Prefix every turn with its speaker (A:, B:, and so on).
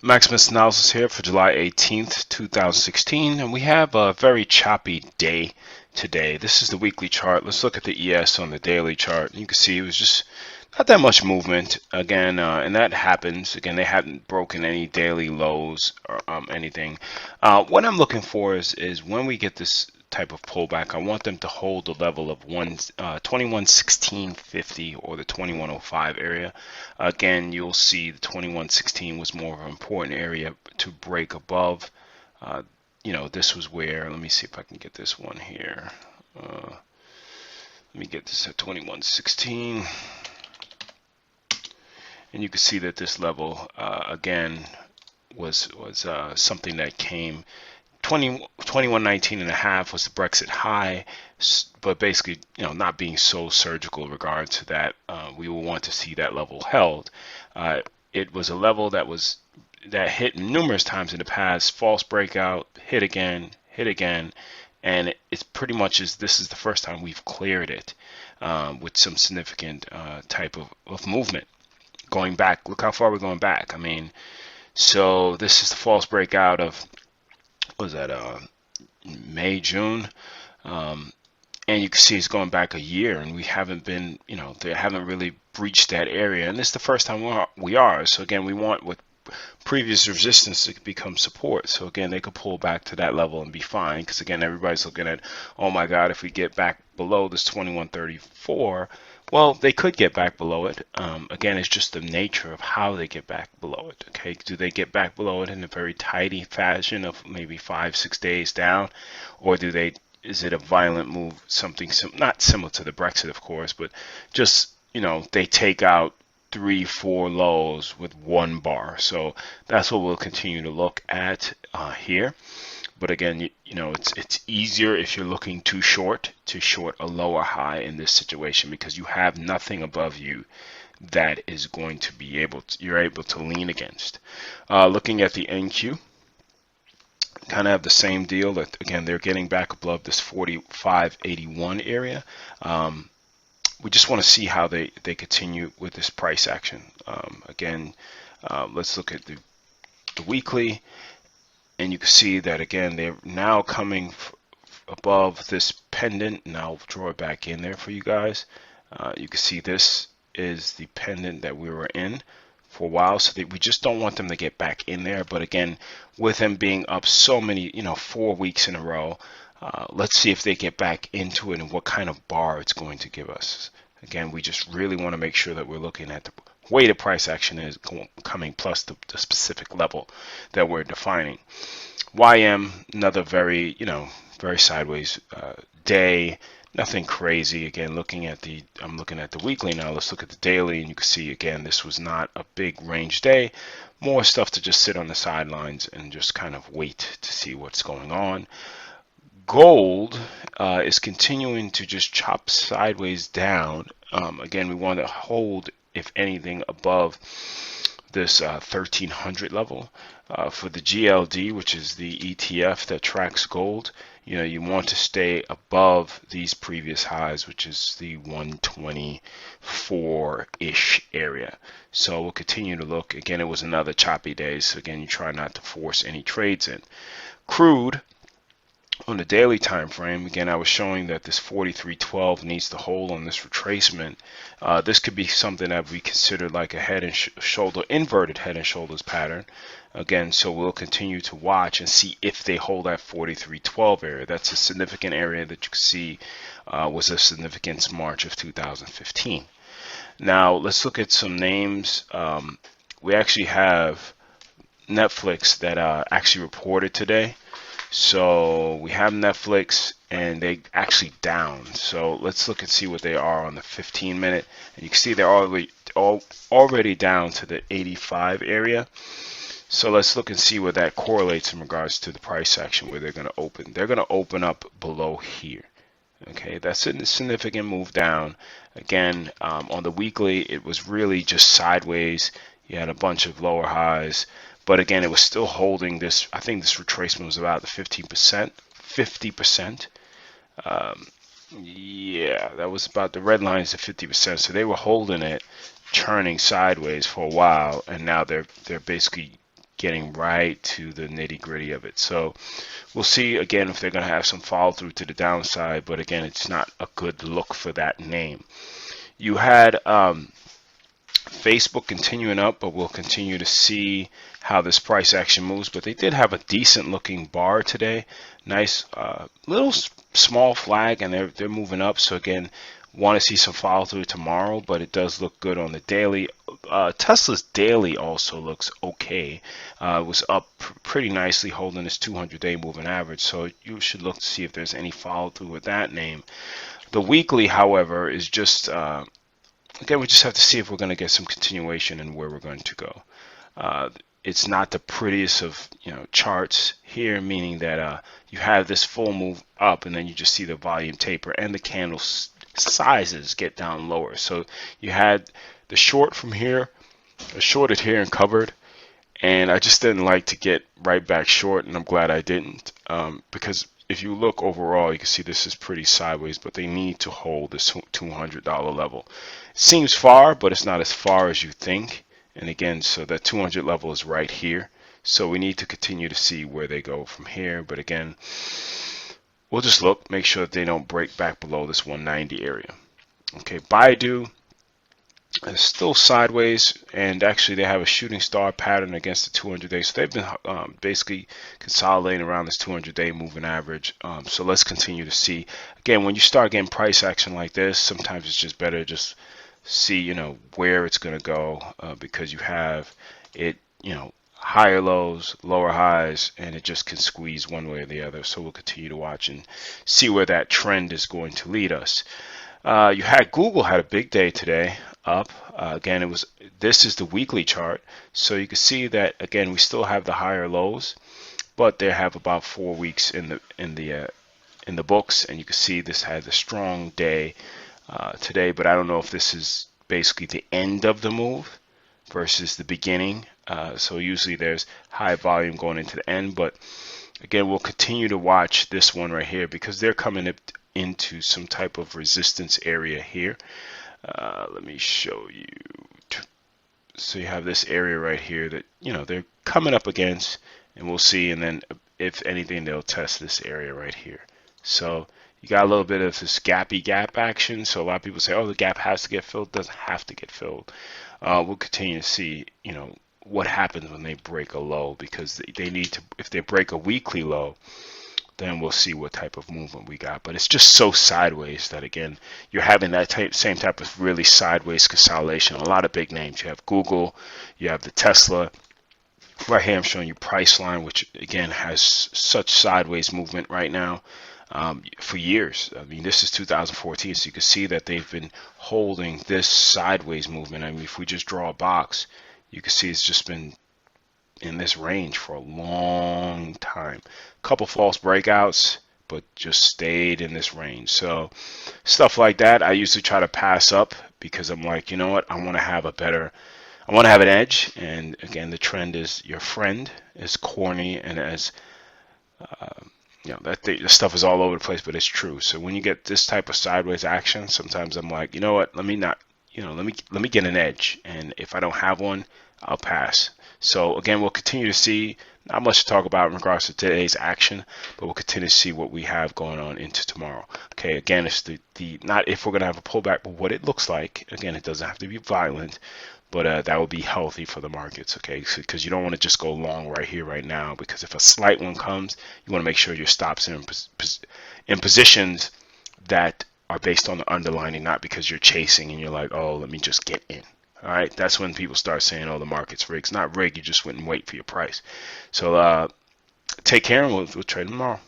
A: Maximus Analysis here for July 18th, 2016, and we have a very choppy day today. This is the weekly chart. Let's look at the ES on the daily chart. You can see it was just not that much movement again, and that happens. Again, they haven't broken any daily lows or anything. What I'm looking for is when we get this type of pullback, I want them to hold the level of 2116.50 or the 2105 area. Again, you'll see the 2116 was more of an important area to break above. This was where, let me see if I can get this one here. Let me get this at 2116. And you can see that this level, again, was something that came 2119.5 was the Brexit high, but basically, not being so surgical in regard to that, we will want to see that level held. It was a level that hit numerous times in the past, false breakout, hit again, and it's pretty much this is the first time we've cleared it with some significant type of movement. Going back, look how far we're going back. I mean, so this is the false breakout of, what was that, May, June, and you can see it's going back a year, and we haven't been, they haven't really breached that area, and this is the first time we are. So again, we want with previous resistance to become support. So again, they could pull back to that level and be fine, because again, everybody's looking at, oh my God, if we get back below this 2134, well, they could get back below it. Again, it's just the nature of how they get back below it. Okay, do they get back below it in a very tidy fashion of maybe 5-6 days down, or is it a violent move, something not similar to the Brexit, of course, but just, they take out 3-4 lows with one bar. So that's what we'll continue to look at here. But again, it's easier if you're looking to short a lower high in this situation, because you have nothing above you that is going to be you're able to lean against. Looking at the NQ, kind of have the same deal. That again, they're getting back above this 45.81 area. We just want to see how they continue with this price action. Let's look at the weekly, and you can see that again, they're now coming above this pendant, and I'll draw it back in there for you guys. You can see this is the pendant that we were in for a while, so that we just don't want them to get back in there. But again, with them being up so many, 4 weeks in a row, let's see if they get back into it and what kind of bar it's going to give us. Again, we just really want to make sure that we're looking at the way the price action is coming, plus the specific level that we're defining. YM, another very, very sideways day. Nothing crazy. Again, I'm looking at the weekly now. Let's look at the daily, and you can see again, this was not a big range day. More stuff to just sit on the sidelines and just kind of wait to see what's going on. Gold is continuing to just chop sideways down. Again, we want to hold, if anything, above this 1300 level. For the GLD, which is the ETF that tracks gold, you want to stay above these previous highs, which is the 124-ish area. So we'll continue to look. Again, it was another choppy day, so again, you try not to force any trades in. Crude, on the daily time frame, again, I was showing that this 43.12 needs to hold on this retracement. This could be something that we consider like a head and shoulder, inverted head and shoulders pattern. Again, so we'll continue to watch and see if they hold that 43.12 area. That's a significant area that you can see was of significance March of 2015. Now let's look at some names. We actually have Netflix that actually reported today. So we have Netflix, and they actually down. So let's look and see what they are on the 15-minute, and you can see they're already down to the 85 area. So let's look and see where that correlates in regards to the price action, where they're going to open. They're going to open up below here. Okay, that's a significant move down. Again, on the weekly, it was really just sideways. You had a bunch of lower highs. But again, it was still holding this. I think this retracement was about the 15%, 50%. Yeah, that was about the red lines at 50%. So they were holding it, churning sideways for a while, and now they're basically getting right to the nitty-gritty of it. So we'll see again if they're going to have some follow through to the downside, but again, it's not a good look for that name. You had Facebook continuing up, but we'll continue to see how this price action moves. But they did have a decent looking bar today. Nice little small flag, and they're moving up. So again, want to see some follow through tomorrow, but it does look good on the daily. Tesla's daily also looks okay. It was up pretty nicely, holding this 200-day moving average. So you should look to see if there's any follow through with that name. The weekly, however, is just again, we just have to see if we're going to get some continuation and where we're going to go. It's not the prettiest of charts here, meaning that you have this full move up and then you just see the volume taper and the candle sizes get down lower. So you had the short from here, shorted here and covered, and I just didn't like to get right back short, and I'm glad I didn't, because if you look overall, you can see this is pretty sideways, but they need to hold this $200 level. It seems far, but it's not as far as you think. And again, so that 200 level is right here. So we need to continue to see where they go from here. But again, we'll just look, make sure that they don't break back below this 190 area. Okay, Baidu is still sideways, and actually they have a shooting star pattern against the 200-day. So they've been basically consolidating around this 200-day moving average. So let's continue to see. Again, when you start getting price action like this, sometimes it's just better to just see where it's going to go, because you have it higher lows, lower highs, and it just can squeeze one way or the other. So we'll continue to watch and see where that trend is going to lead us. You had Google had a big day today, up. Again, this is the weekly chart, so you can see that again we still have the higher lows, but they have about 4 weeks in the books, and you can see this had a strong day today. But I don't know if this is basically the end of the move versus the beginning. So usually there's high volume going into the end, but again, we'll continue to watch this one right here because they're coming into some type of resistance area here. Let me show you. So you have this area right here that they're coming up against, and we'll see. And then if anything, they'll test this area right here. So you got a little bit of this gappy gap action. So a lot of people say, oh, the gap has to get filled. It doesn't have to get filled. We'll continue to see, what happens when they break a low, because they need to. If they break a weekly low, then we'll see what type of movement we got. But it's just so sideways that, again, you're having that same type of really sideways consolidation. A lot of big names. You have Google, you have the Tesla. Right here I'm showing you Priceline, which again has such sideways movement right now for years. I mean, this is 2014, so you can see that they've been holding this sideways movement. I mean, if we just draw a box, you can see it's just been in this range for a long time. Couple false breakouts, but just stayed in this range. So stuff like that I usually try to pass up, because I'm like, you know what, I want to have an edge. And again, the trend is your friend, as corny and as the stuff is all over the place, but it's true. So when you get this type of sideways action, sometimes I'm like, you know what, let me get an edge, and if I don't have one, I'll pass. So again, we'll continue to see. Not much to talk about in regards to today's action, but we'll continue to see what we have going on into tomorrow. Okay, again, it's not if we're going to have a pullback, but what it looks like. Again, it doesn't have to be violent, but that would be healthy for the markets. Okay, because you don't want to just go long right here, right now, because if a slight one comes, you want to make sure your stops are in positions that are based on the underlying, not because you're chasing and you're like, oh, let me just get in. All right, that's when people start saying, oh, the market's rigged. It's not rigged. You just wouldn't wait for your price. So take care, and we'll trade tomorrow.